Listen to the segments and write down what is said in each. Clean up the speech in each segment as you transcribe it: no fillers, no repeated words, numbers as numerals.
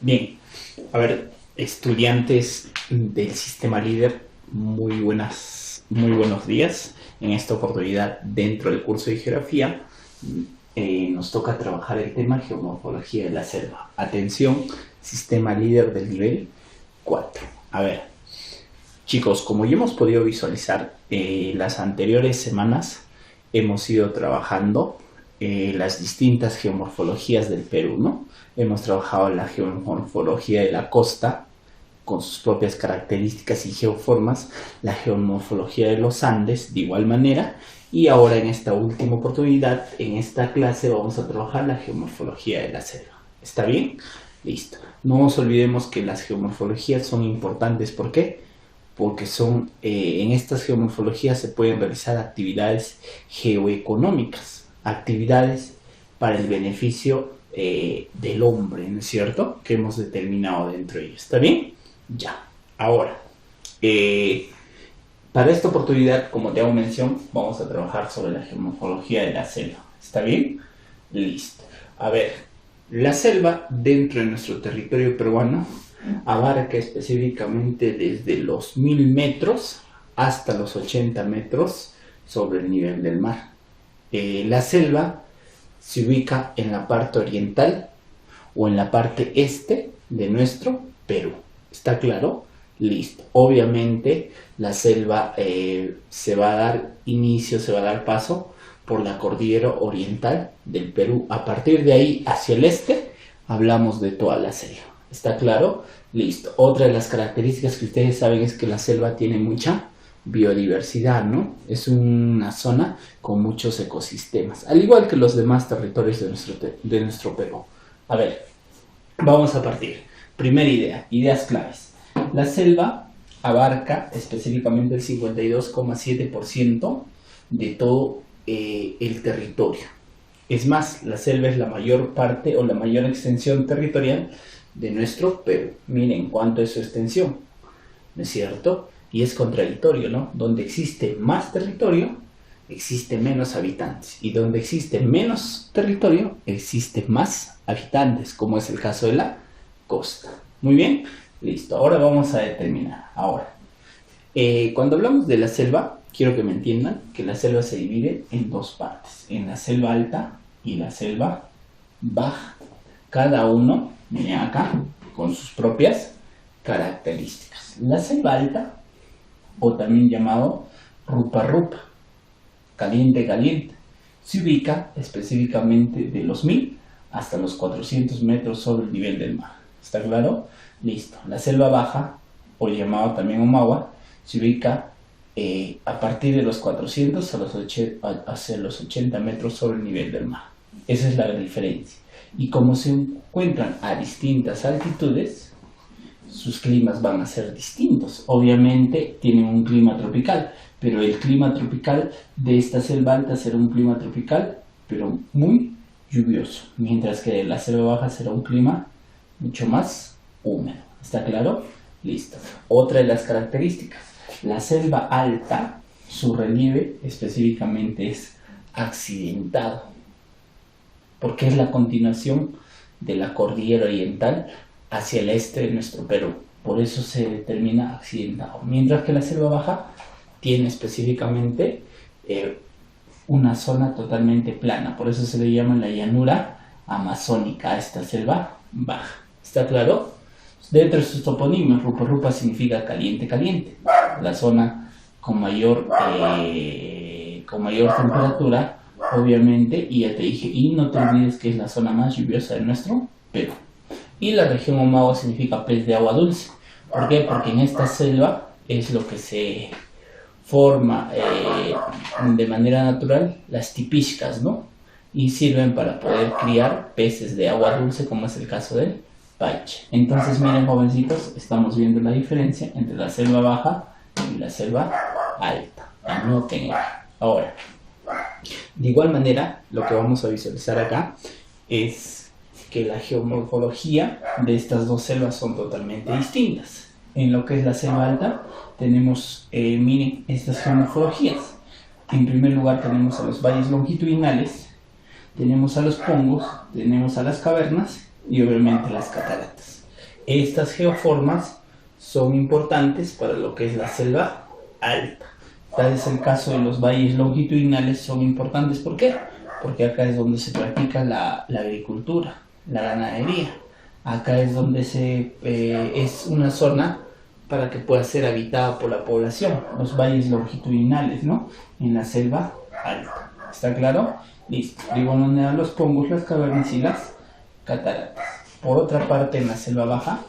Bien, a ver, estudiantes del sistema líder, muy buenos días. En esta oportunidad, dentro del curso de geografía, nos toca trabajar el tema geomorfología de la selva. Atención, sistema líder del nivel 4. A ver, chicos, como ya hemos podido visualizar, las anteriores semanas hemos ido trabajando las distintas geomorfologías del Perú, ¿no? Hemos trabajado la geomorfología de la costa, con sus propias características y geoformas, la geomorfología de los Andes, de igual manera, y ahora en esta última oportunidad, en esta clase, vamos a trabajar la geomorfología de la selva. ¿Está bien? Listo. No nos olvidemos que las geomorfologías son importantes. ¿Por qué? Porque en estas geomorfologías se pueden realizar actividades geoeconómicas, actividades para el beneficio del hombre, ¿no es cierto?, que hemos determinado dentro de ello. ¿Está bien? Ya. Ahora, para esta oportunidad, como te hago mención, vamos a trabajar sobre la geomorfología de la selva. ¿Está bien? Listo. A ver, la selva dentro de nuestro territorio peruano abarca específicamente desde los 1000 metros hasta los 80 metros sobre el nivel del mar. La selva se ubica en la parte oriental o en la parte este de nuestro Perú. ¿Está claro? Listo. Obviamente la selva se va a dar paso por la cordillera oriental del Perú. A partir de ahí hacia el este hablamos de toda la selva. ¿Está claro? Listo. Otra de las características que ustedes saben es que la selva tiene mucha biodiversidad, ¿no? Es una zona con muchos ecosistemas, al igual que los demás territorios de nuestro Perú. A ver, vamos a partir. Primera idea, ideas claves. La selva abarca específicamente el 52,7% de todo el territorio. Es más, la selva es la mayor parte o la mayor extensión territorial de nuestro Perú. Miren cuánto es su extensión, ¿no es cierto? Y es contradictorio, ¿no? Donde existe más territorio, existe menos habitantes. Y donde existe menos territorio, existe más habitantes, como es el caso de la costa. Muy bien, listo. Ahora vamos a determinar. Ahora, cuando hablamos de la selva, quiero que me entiendan que la selva se divide en dos partes. En la selva alta y la selva baja. Cada uno, miren acá, con sus propias características. La selva alta, o también llamado rupa-rupa, caliente-caliente, se ubica específicamente de los 1000 hasta los 400 metros sobre el nivel del mar. ¿Está claro? Listo. La selva baja, o llamado también Omagua, se ubica a partir de los 400 hacia los 80 metros sobre el nivel del mar. Esa es la diferencia. Y como se encuentran a distintas altitudes, sus climas van a ser distintos. Obviamente tienen un clima tropical, pero el clima tropical de esta selva alta será un clima tropical, pero muy lluvioso, mientras que la selva baja será un clima mucho más húmedo. ¿Está claro? Listo. Otra de las características, la selva alta, su relieve específicamente es accidentado, porque es la continuación de la cordillera oriental hacia el este de nuestro Perú. Por eso se determina accidentado. Mientras que la selva baja tiene específicamente una zona totalmente plana. Por eso se le llama la llanura amazónica a esta selva baja. ¿Está claro? Dentro de sus toponimios, rupa-rupa significa caliente-caliente. La zona con mayor temperatura, obviamente, y ya te dije, y no te olvides que es la zona más lluviosa de nuestro Perú. Y la región Omagua significa pez de agua dulce. ¿Por qué? Porque en esta selva es lo que se forma de manera natural las tipiscas, ¿no? Y sirven para poder criar peces de agua dulce, como es el caso del paiche. Entonces, miren, jovencitos, estamos viendo la diferencia entre la selva baja y la selva alta. Anoten. Ahora, de igual manera, lo que vamos a visualizar acá es que la geomorfología de estas dos selvas son totalmente distintas. En lo que es la selva alta tenemos, miren, estas geomorfologías. En primer lugar tenemos a los valles longitudinales, tenemos a los pongos, tenemos a las cavernas y obviamente las cataratas. Estas geoformas son importantes para lo que es la selva alta. Tal es el caso de los valles longitudinales, son importantes. ¿Por qué? Porque acá es donde se practica la agricultura, la ganadería. Acá es donde es una zona para que pueda ser habitada por la población. Los valles longitudinales, ¿no? En la selva alta. ¿Está claro? Listo. De igual manera los pongos, las cavernas y las cataratas. Por otra parte, en la selva baja,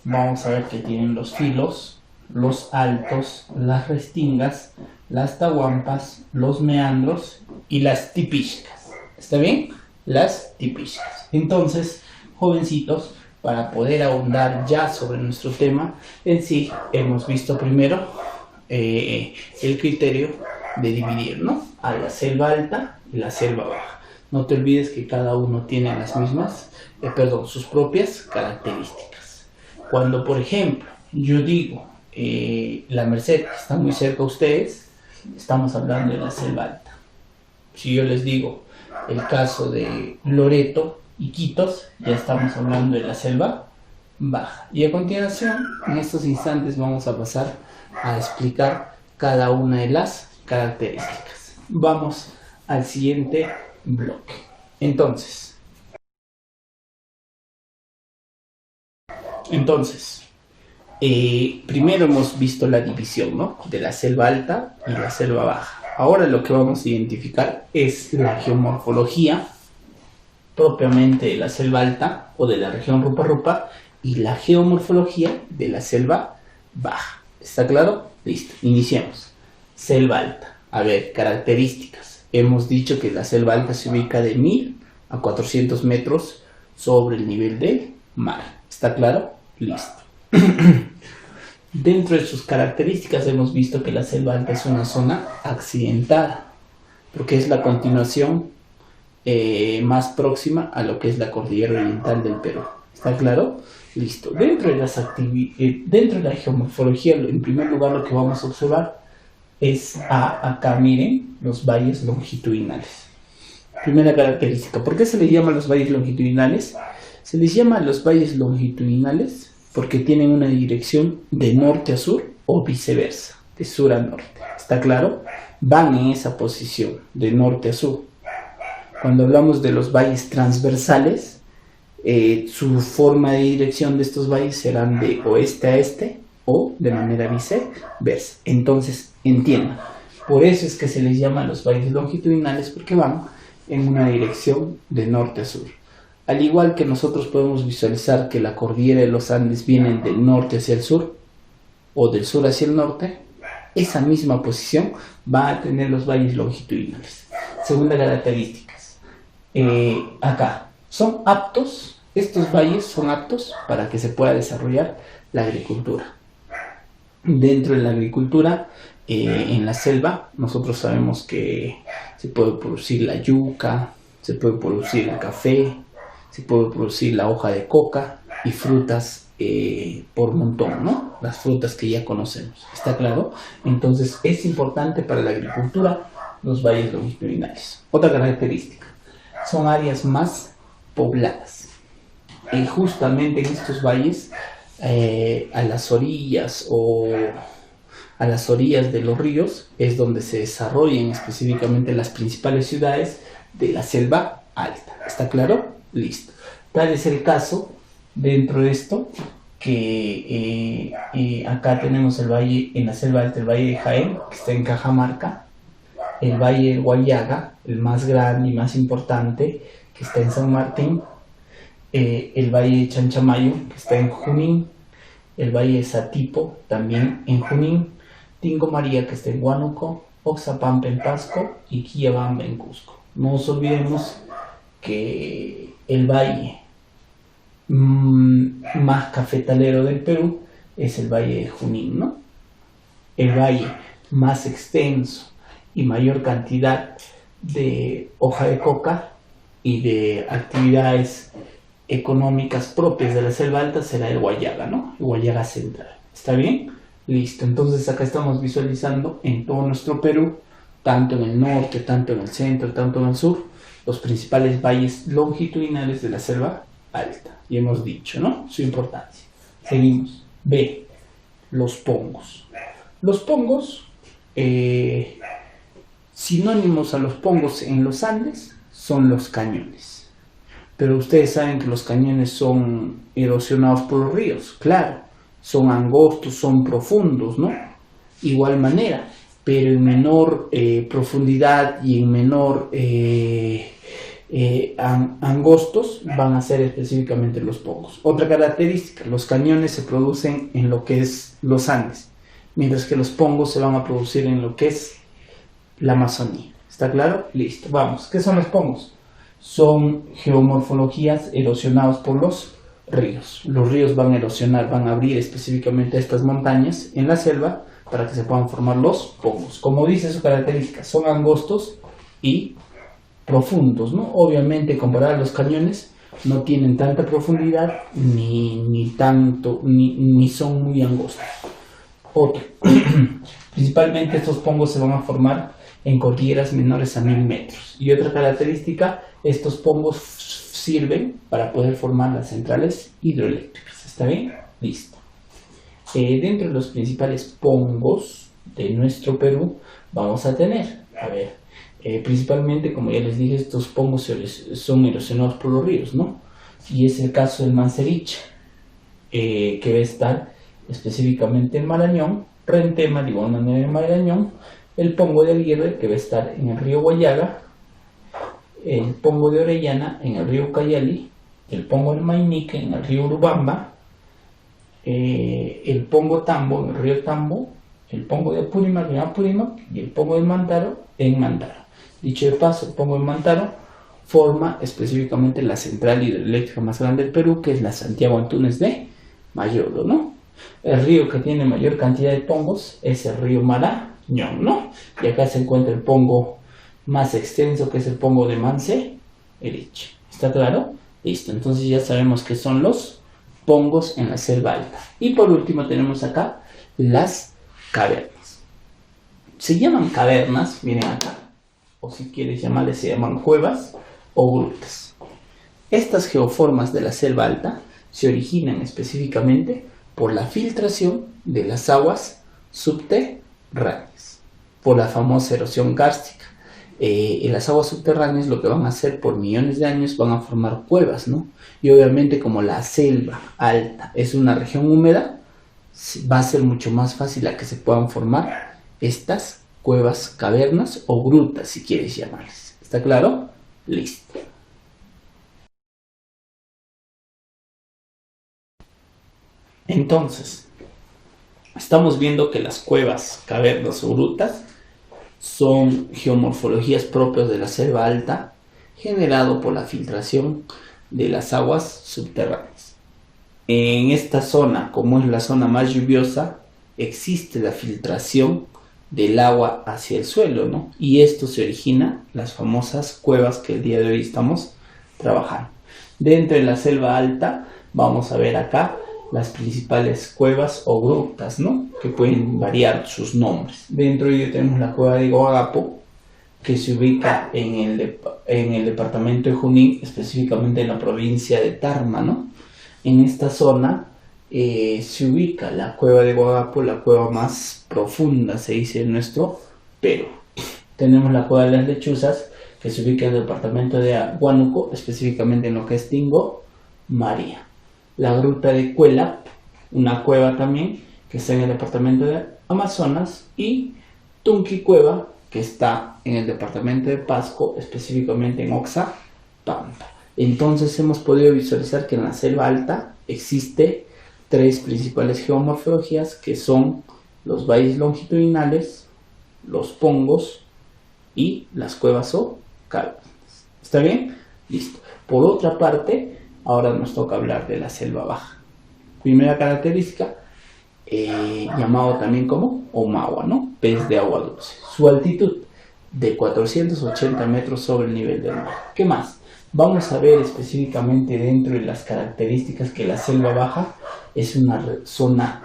vamos a ver que tienen los filos, los altos, las restingas, las tahuampas, los meandros y las tipishkas. ¿Está bien? Las tipishkas. Entonces, jovencitos, para poder ahondar ya sobre nuestro tema en sí, hemos visto primero el criterio de dividir, ¿no? A la selva alta y la selva baja. No te olvides que cada uno tiene las mismas, sus propias características. Cuando, por ejemplo, yo digo la Merced está muy cerca a ustedes, estamos hablando de la selva alta. Si yo les digo el caso de Loreto, Iquitos, ya estamos hablando de la selva baja. Y a continuación, en estos instantes vamos a pasar a explicar cada una de las características. Vamos al siguiente bloque. Entonces, primero hemos visto la división, ¿no? De la selva alta y la selva baja. Ahora lo que vamos a identificar es la geomorfología propiamente de la selva alta o de la región Rupa Rupa y la geomorfología de la selva baja. ¿Está claro? Listo, iniciemos. Selva alta. A ver, características. Hemos dicho que la selva alta se ubica de 1000 a 400 metros sobre el nivel del mar. ¿Está claro? Listo. Dentro de sus características hemos visto que la selva alta es una zona accidentada, porque es la continuación más próxima a lo que es la cordillera oriental del Perú. ¿Está claro? Listo. Dentro de la geomorfología, en primer lugar lo que vamos a observar es acá miren, los valles longitudinales. Primera característica. ¿Por qué se les llama los valles longitudinales? Se les llama los valles longitudinales porque tienen una dirección de norte a sur o viceversa, de sur a norte. ¿Está claro? Van en esa posición, de norte a sur. Cuando hablamos de los valles transversales, su forma de dirección de estos valles serán de oeste a este o de manera viceversa. Entonces, entiendan, por eso es que se les llama los valles longitudinales, porque van en una dirección de norte a sur. Al igual que nosotros podemos visualizar que la cordillera de los Andes viene del norte hacia el sur o del sur hacia el norte, esa misma posición va a tener los valles longitudinales. Segunda característica. Acá son aptos, estos valles son aptos para que se pueda desarrollar la agricultura. Dentro de la agricultura, en la selva, nosotros sabemos que se puede producir la yuca, se puede producir el café, se puede producir la hoja de coca y frutas por montón, ¿no? Las frutas que ya conocemos, ¿está claro? Entonces es importante para la agricultura los valles longitudinales. Otra característica. Son áreas más pobladas. Y justamente en estos valles, a las orillas de los ríos, es donde se desarrollan específicamente las principales ciudades de la selva alta. ¿Está claro? Listo. Tal es el caso dentro de esto que acá tenemos el valle, en la selva alta, el valle de Jaén, que está en Cajamarca, el valle de Huallaga, el más grande y más importante, que está en San Martín, el valle de Chanchamayo, que está en Junín, el valle de Satipo, también en Junín, Tingo María, que está en Huánuco, Oxapampa en Pasco y Quillabamba en Cusco. No nos olvidemos que el valle más cafetalero del Perú es el valle de Junín, ¿no? El valle más extenso y mayor cantidad de hoja de coca y de actividades económicas propias de la selva alta será el Huallaga, ¿no? El Huallaga central. ¿Está bien? Listo. Entonces acá estamos visualizando en todo nuestro Perú, tanto en el norte, tanto en el centro, tanto en el sur, los principales valles longitudinales de la selva alta. Y hemos dicho, ¿no? Su importancia. Seguimos. B. Los pongos. Los pongos, sinónimos a los pongos en los Andes son los cañones. Pero ustedes saben que los cañones son erosionados por los ríos, claro, son angostos, son profundos, ¿no? Igual manera, pero en menor profundidad y en menor angostos van a ser específicamente los pongos. Otra característica, los cañones se producen en lo que es los Andes, mientras que los pongos se van a producir en lo que es la Amazonía. ¿Está claro? Listo, vamos. ¿Qué son los pongos? Son geomorfologías erosionadas por los ríos. Los ríos van a erosionar, van a abrir específicamente estas montañas en la selva para que se puedan formar los pongos. Como dice su característica, son angostos y profundos, ¿no? Obviamente, comparado a los cañones, no tienen tanta profundidad ni son muy angostos. Otro. Principalmente estos pongos se van a formar en cordilleras menores a 1000 metros. Y otra característica, estos pongos sirven para poder formar las centrales hidroeléctricas. ¿Está bien? Listo. Dentro de los principales pongos de nuestro Perú vamos a tener, principalmente, como ya les dije, estos pongos son erosionados por los ríos, ¿no? Y es el caso del Manseriche, que va a estar específicamente en Marañón, Rentema, de igual manera en Marañón, el pongo de Aguirre, que va a estar en el río Guayaga, el pongo de Orellana en el río Cayali, el pongo de Mainique en el río Urubamba, el pongo Tambo en el río Tambo, el pongo de Apurímac en Apurímac y el pongo de Mantaro en Mantaro. Dicho de paso, el pongo de Mantaro forma específicamente la central hidroeléctrica más grande del Perú, que es la Santiago Antunes de Mayolo, ¿no? El río que tiene mayor cantidad de pongos es el río Marañón, ¿no? Y acá se encuentra el pongo más extenso, que es el pongo de Manseriche. ¿Está claro? Listo, entonces ya sabemos que son los pongos en la selva alta. Y por último tenemos acá las cavernas. Se llaman cavernas, miren acá, o si quieres llamarles, se llaman cuevas o grutas. Estas geoformas de la selva alta se originan específicamente por la filtración de las aguas subterráneas, por la famosa erosión kárstica. En las aguas subterráneas lo que van a hacer por millones de años van a formar cuevas, ¿no? Y obviamente, como la selva alta es una región húmeda, va a ser mucho más fácil a que se puedan formar estas cuevas, cavernas o grutas, si quieres llamarles. ¿Está claro? Listo. Entonces, estamos viendo que las cuevas, cavernas o grutas son geomorfologías propias de la selva alta, generado por la filtración de las aguas subterráneas. En esta zona, como es la zona más lluviosa, existe la filtración del agua hacia el suelo, ¿no? Y esto se origina las famosas cuevas que el día de hoy estamos trabajando. Dentro de la selva alta vamos a ver acá las principales cuevas o grutas, ¿no? Que pueden variar sus nombres. Dentro de ello tenemos la cueva de Guagapo, que se ubica en el departamento de Junín, específicamente en la provincia de Tarma, ¿no? En esta zona se ubica la cueva de Guagapo, la cueva más profunda, se dice, en nuestro Perú. Tenemos la cueva de las Lechuzas, que se ubica en el departamento de Huánuco, específicamente en lo que es Tingo María. La gruta de Cuela, una cueva también que está en el departamento de Amazonas, y Tunqui Cueva, que está en el departamento de Pasco, específicamente en Oxapampa. Entonces hemos podido visualizar que en la selva alta existe tres principales geomorfologías, que son los valles longitudinales, los pongos y las cuevas o cavernas. ¿Está bien? Listo. Por otra parte, ahora nos toca hablar de la selva baja. Primera característica, llamado también como Omagua, ¿no? Pez de agua dulce. Su altitud de 480 metros sobre el nivel del mar. ¿Qué más? Vamos a ver específicamente dentro de las características que la selva baja es una zona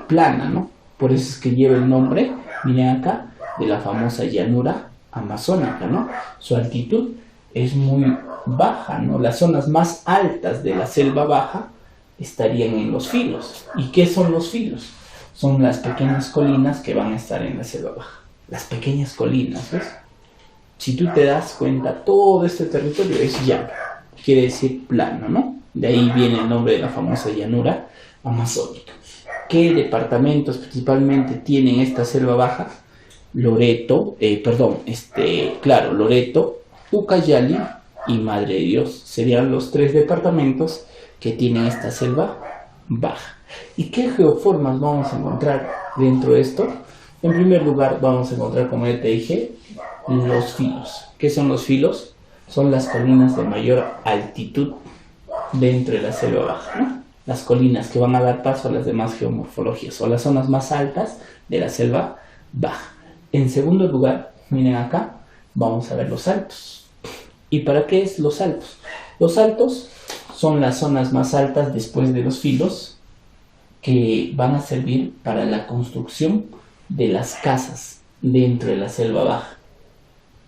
plana, ¿no? Por eso es que lleva el nombre, miren acá, de la famosa llanura amazónica, ¿no? Su altitud es muy baja, ¿no? Las zonas más altas de la selva baja estarían en los filos. ¿Y qué son los filos? Son las pequeñas colinas que van a estar en la selva baja. Las pequeñas colinas, ¿ves? Si tú te das cuenta, todo este territorio es llano, quiere decir plano, ¿no? De ahí viene el nombre de la famosa llanura amazónica. ¿Qué departamentos principalmente tienen esta selva baja? Loreto, Loreto, Ucayali y Madre de Dios serían los 3 departamentos que tienen esta selva baja. ¿Y qué geoformas vamos a encontrar dentro de esto? En primer lugar vamos a encontrar, como ya te dije, los filos. ¿Qué son los filos? Son las colinas de mayor altitud dentro de la selva baja, ¿no? Las colinas que van a dar paso a las demás geomorfologías o las zonas más altas de la selva baja. En segundo lugar, miren acá, vamos a ver los altos. ¿Y para qué es los altos? Los altos son las zonas más altas después de los filos que van a servir para la construcción de las casas dentro de la selva baja.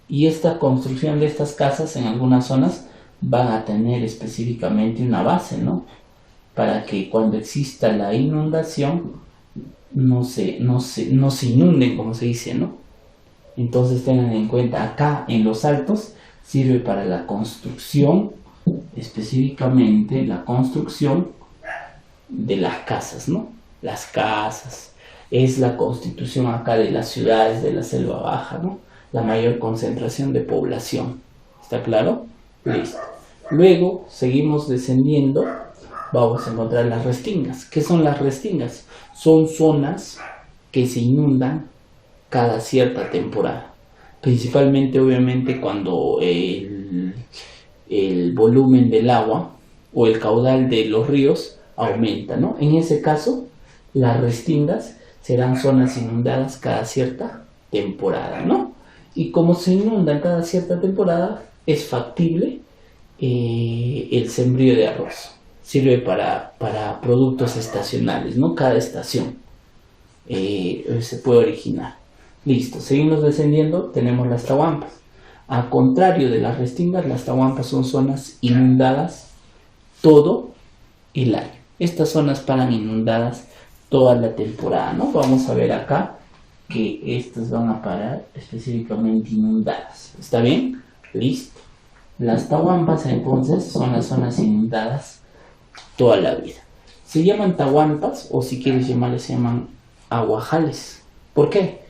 Y esta construcción de estas casas en algunas zonas van a tener específicamente una base, ¿no? Para que cuando exista la inundación no se inunden, como se dice, ¿no? Entonces tengan en cuenta, acá en los altos sirve para la construcción, específicamente la construcción de las casas, ¿no? Las casas, es la constitución acá de las ciudades de la selva baja, ¿no? La mayor concentración de población, ¿está claro? Listo. Luego seguimos descendiendo, vamos a encontrar las restingas. ¿Qué son las restingas? Son zonas que se inundan cada cierta temporada, principalmente obviamente cuando el volumen del agua o el caudal de los ríos aumenta, ¿no? En ese caso, las restingas serán zonas inundadas cada cierta temporada, ¿no? Y como se inundan cada cierta temporada, es factible el sembrío de arroz. Sirve para productos estacionales, ¿no? Cada estación se puede originar. Listo, seguimos descendiendo, tenemos las tahuampas. Al contrario de las restingas, las tahuampas son zonas inundadas todo el año. Estas zonas paran inundadas toda la temporada, ¿no? Vamos a ver acá que estas van a parar específicamente inundadas. ¿Está bien? Listo. Las tahuampas entonces son las zonas inundadas toda la vida. Se llaman tahuampas, o si quieres llamarles, se llaman aguajales. ¿Por qué?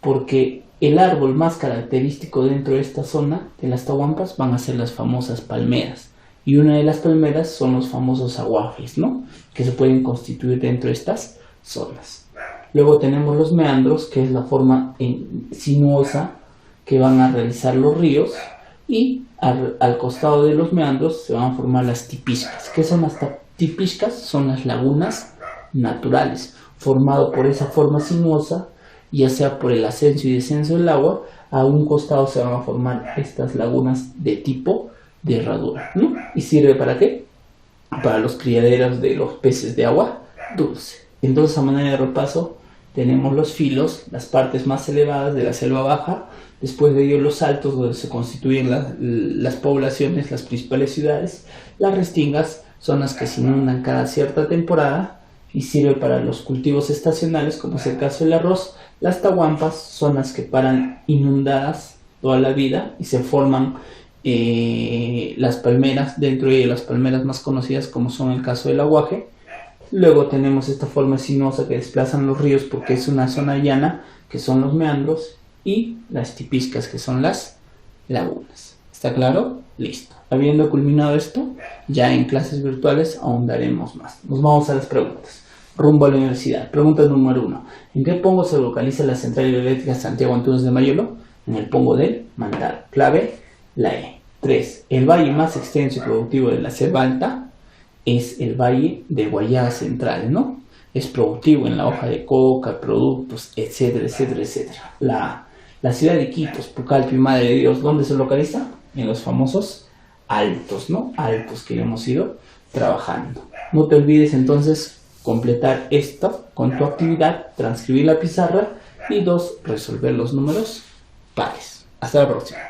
Porque el árbol más característico dentro de esta zona de las tahuampas van a ser las famosas palmeras. Y una de las palmeras son los famosos aguajes, ¿no? Que se pueden constituir dentro de estas zonas. Luego tenemos los meandros, que es la forma sinuosa que van a realizar los ríos. Y al costado de los meandros se van a formar las tipiscas. ¿Qué son las tipiscas? Son las lagunas naturales, formado por esa forma sinuosa, ya sea por el ascenso y descenso del agua. A un costado se van a formar estas lagunas de tipo de herradura, ¿no? ¿Y sirve para qué? Para los criaderos de los peces de agua dulce. Entonces, a manera de repaso, tenemos los filos, las partes más elevadas de la selva baja. Después de ello los altos, donde se constituyen las poblaciones, las principales ciudades. Las restingas son las que se inundan cada cierta temporada y sirve para los cultivos estacionales, como es el caso del arroz. Las tahuampas son las que paran inundadas toda la vida y se forman las palmeras, dentro de las palmeras más conocidas, como son el caso del aguaje. Luego tenemos esta forma sinuosa que desplazan los ríos porque es una zona llana, que son los meandros, y las tipiscas, que son las lagunas. ¿Está claro? Listo. Habiendo culminado esto, ya en clases virtuales ahondaremos más. Nos vamos a las preguntas. Rumbo a la universidad. Pregunta número 1. ¿En qué pongo se localiza la central hidroeléctrica Santiago Antunes de Mayolo? En el pongo del Mantaro. Clave, la E. 3. El valle más extenso y productivo de la selva alta es el valle de Guayas Central, ¿no? Es productivo en la hoja de coca, productos, etcétera, etcétera, etcétera. La ciudad de Iquitos, Pucallpa y Madre de Dios, ¿dónde se localiza? En los famosos altos, ¿no? Altos que hemos ido trabajando. No te olvides entonces completar esto con tu actividad, transcribir la pizarra y 2, resolver los números pares. Hasta la próxima.